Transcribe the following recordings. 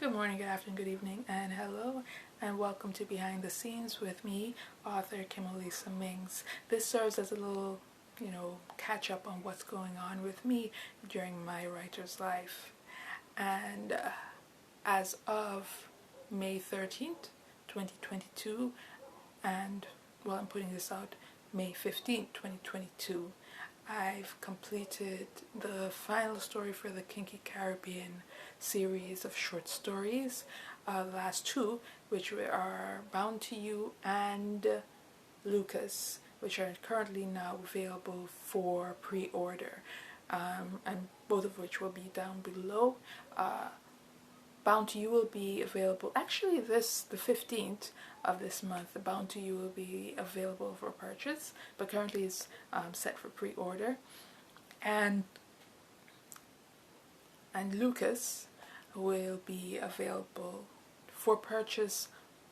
Good morning, good afternoon, good evening, and hello, and welcome to Behind the Scenes with me, author Kimolisa Mings. This serves as a little, catch up on what's going on with me during my writer's life. And as of May 13th, 2022, and I'm putting this out May 15th, 2022, I've completed the final story for the Kinky Caribbean series of short stories. The last two, which are Bound to You and Lucas, which are currently now available for pre-order, and both of which will be down below. Bound to You will be available actually the 15th of this month. Bound to You will be available for purchase, but currently it's set for pre-order. And Lucas will be available for purchase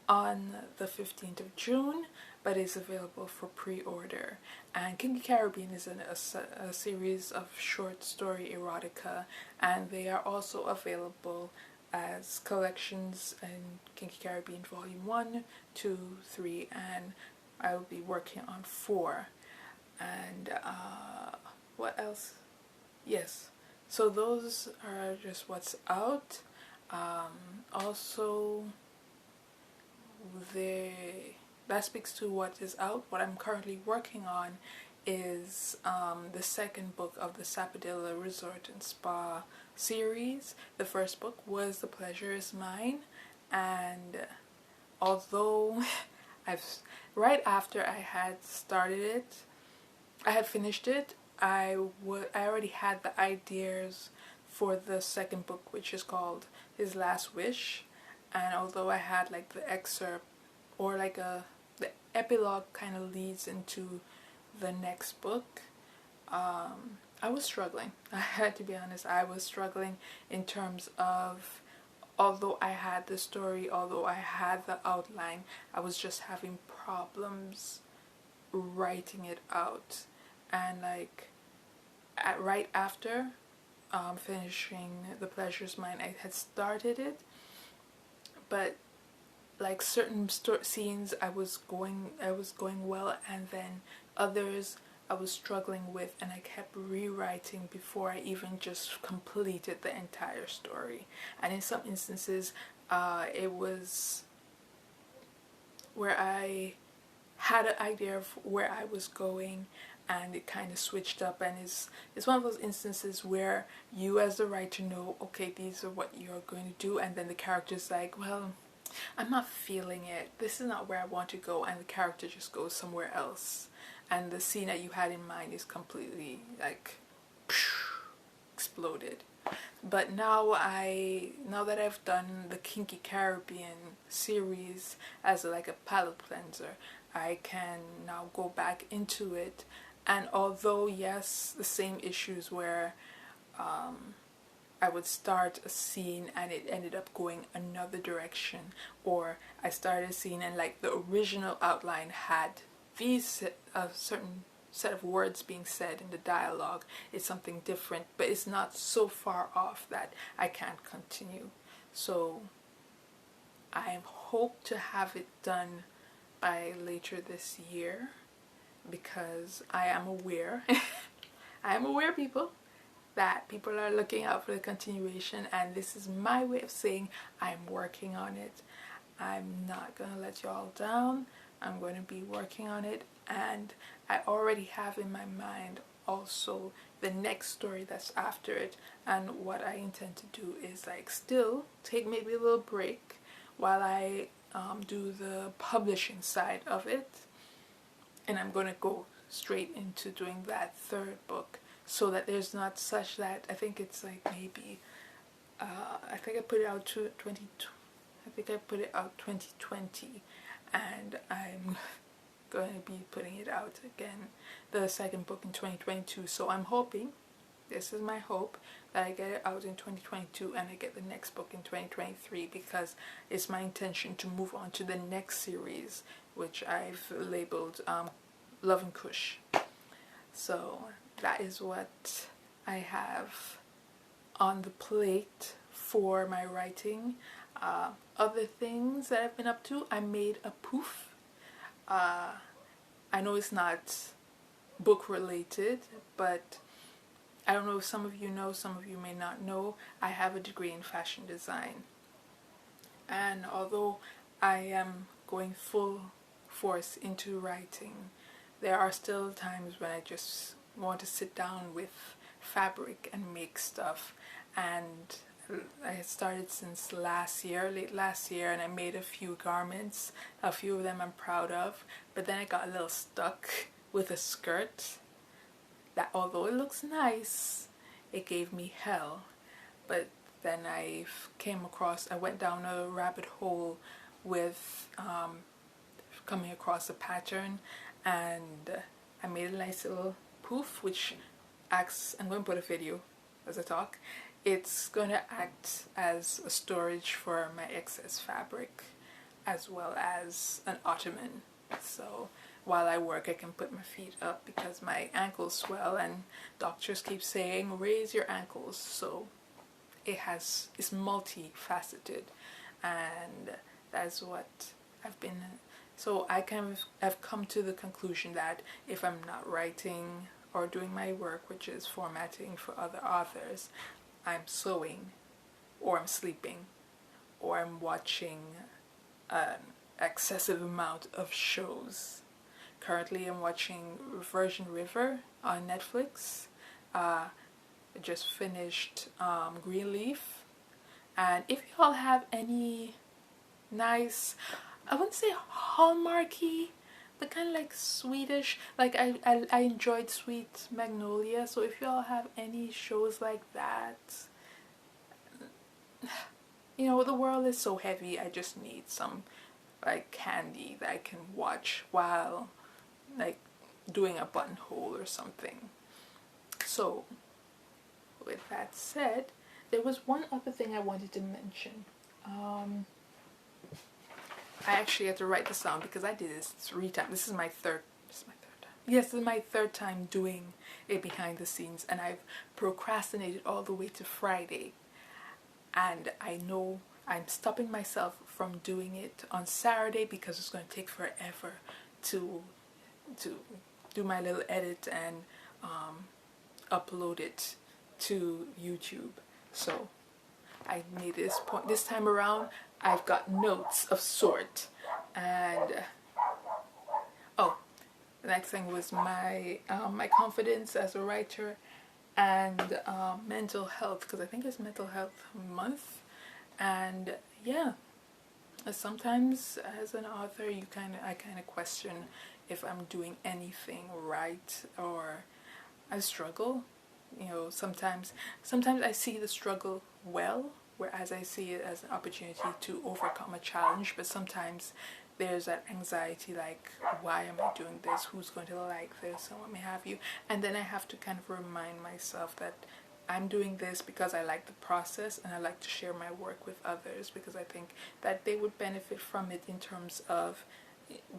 on the 15th of June, but is available for pre-order. And Kinky Caribbean is a series of short story erotica, and they are also available as collections in Kinky Caribbean Volume 1, 2, 3, and I will be working on 4. And what else? Yes, so those are just what's out. Also, that speaks to what is out. What I'm currently working on is the second book of the Sapodilla Resort and Spa series. The first book was The Pleasure Is Mine, and although right after I had started it, I had finished it, I already had the ideas for the second book, which is called His Last Wish. And although I had like the excerpt or the epilogue kind of leads into the next book, I was struggling. I had to be honest, I was struggling in terms of, although I had the story, although I had the outline, I was just having problems writing it out. And right after finishing The Pleasure's Mine, I had started it, but like certain scenes I was going well, and then others I was struggling with, and I kept rewriting before I even just completed the entire story. And in some instances it was where I had an idea of where I was going, and it kind of switched up, and it's one of those instances where you as the writer know, okay, these are what you're going to do, and then the character's like, well, I'm not feeling it, this is not where I want to go, and the character just goes somewhere else, and the scene that you had in mind is completely like exploded. But now that I've done the Kinky Caribbean series as like a palate cleanser, I can now go back into it. And although yes, the same issues where I would start a scene and it ended up going another direction, or I started a scene and like the original outline had these certain set of words being said in the dialogue, it's something different, but it's not so far off that I can't continue. So I hope to have it done by later this year, because I am aware people, that people are looking out for the continuation, and this is my way of saying I'm working on it. I'm not gonna let y'all down. I'm going to be working on it, and I already have in my mind also the next story that's after it. And what I intend to do is like still take maybe a little break while I do the publishing side of it, and I'm going to go straight into doing that third book, so that there's not such that I think it's like maybe I think I put it out 2020, and I'm going to be putting it out again, the second book, in 2022. So I'm hoping, this is my hope, that I get it out in 2022 and I get the next book in 2023, because it's my intention to move on to the next series, which I've labeled Love and Kush. So that is what I have on the plate for my writing. Other things that I've been up to, I made a poof. I know it's not book related, but I don't know if some of you know, some of you may not know, I have a degree in fashion design. And although I am going full force into writing, there are still times when I just want to sit down with fabric and make stuff. And I had started since last year, late last year, and I made a few garments. A few of them I'm proud of, but then I got a little stuck with a skirt that, although it looks nice, it gave me hell. But then I went down a rabbit hole with coming across a pattern, and I made a nice little poof, which acts, I'm going to put a video as I talk. It's going to act as a storage for my excess fabric, as well as an ottoman. So while I work, I can put my feet up because my ankles swell, and doctors keep saying raise your ankles. So it's multifaceted, and that's what I've been. So I have come to the conclusion that if I'm not writing or doing my work, which is formatting for other authors, I'm sewing, or I'm sleeping, or I'm watching an excessive amount of shows. Currently I'm watching Virgin River on Netflix. I just finished Greenleaf. And if y'all have any nice, I wouldn't say hallmarky, but kind of like Swedish, like I enjoyed Sweet Magnolia, so if y'all have any shows like that, you know, the world is so heavy, I just need some like candy that I can watch while like doing a buttonhole or something. So with that said, there was one other thing I wanted to mention. I actually had to write this down because I did this 3 times. This is my third time. Yes, this is my 3rd time doing a behind the scenes, and I've procrastinated all the way to Friday. And I know I'm stopping myself from doing it on Saturday because it's going to take forever to do my little edit and upload it to YouTube. So I made this point. This time around, I've got notes of sort. And oh, the next thing was my my confidence as a writer, and mental health, because I think it's Mental Health Month. And yeah, sometimes as an author, I kind of question if I'm doing anything right, or I struggle. You know, sometimes I see the struggle well, whereas I see it as an opportunity to overcome a challenge, but sometimes there's that anxiety, like, why am I doing this? Who's going to like this? And what may have you. And then I have to kind of remind myself that I'm doing this because I like the process, and I like to share my work with others because I think that they would benefit from it in terms of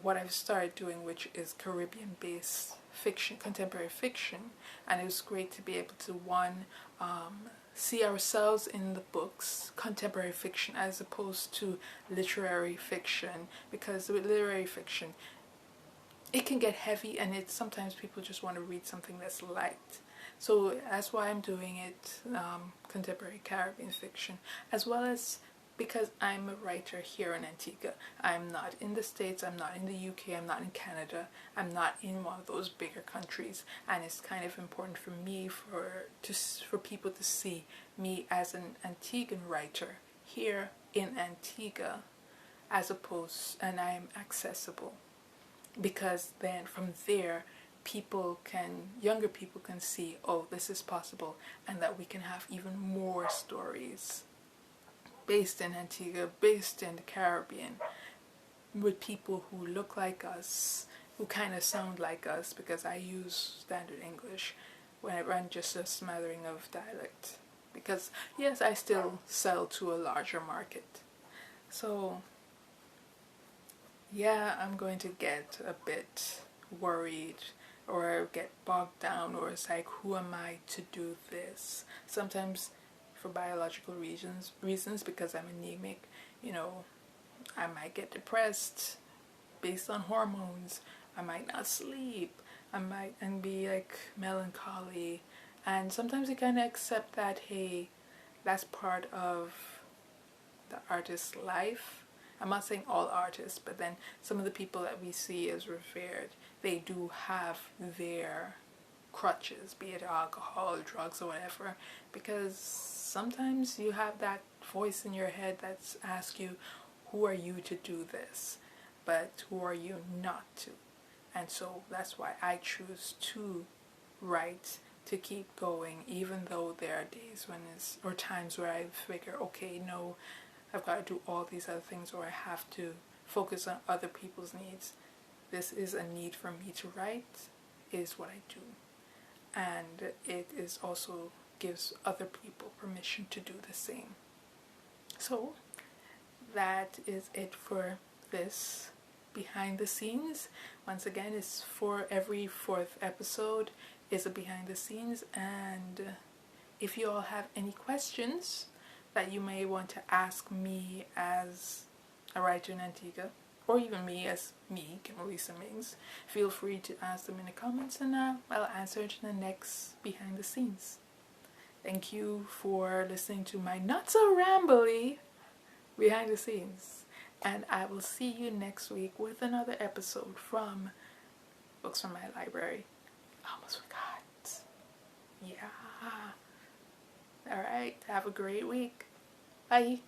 what I've started doing, which is Caribbean-based fiction, contemporary fiction. And it was great to be able to, one, see ourselves in the books, contemporary fiction, as opposed to literary fiction, because with literary fiction, it can get heavy, and sometimes people just want to read something that's light. So that's why I'm doing it, contemporary Caribbean fiction, as well as because I'm a writer here in Antigua. I'm not in the States, I'm not in the UK, I'm not in Canada, I'm not in one of those bigger countries, and it's kind of important for me for people to see me as an Antiguan writer here in Antigua, and I am accessible, because then from there younger people can see, oh, this is possible, and that we can have even more stories based in Antigua, based in the Caribbean, with people who look like us, who kind of sound like us, because I use standard English when I run just a smattering of dialect, because yes, I still sell to a larger market. So yeah, I'm going to get a bit worried or get bogged down, or it's like, who am I to do this? Sometimes for biological reasons because I'm anemic. You know, I might get depressed based on hormones. I might not sleep. I might and be like melancholy. And sometimes you kind of accept that, hey, that's part of the artist's life. I'm not saying all artists, but then some of the people that we see as revered, they do have their crutches, be it alcohol, drugs, or whatever, because sometimes you have that voice in your head that's asks you, who are you to do this? But who are you not to? And so that's why I choose to write, to keep going, even though there are days when or times where I figure, okay, no, I've got to do all these other things, or I have to focus on other people's needs. This is a need for me to write, is what I do. And it is also gives other people permission to do the same. So that is it for this behind the scenes. Once again, it's for every fourth episode is a behind the scenes, and if you all have any questions that you may want to ask me as a writer in Antigua, or even me as me, Kimolisa Mings, feel free to ask them in the comments, and I'll answer it in the next behind the scenes. Thank you for listening to my not so rambly behind the scenes, and I will see you next week with another episode from Books from My Library. I almost forgot. Yeah. Alright, have a great week. Bye.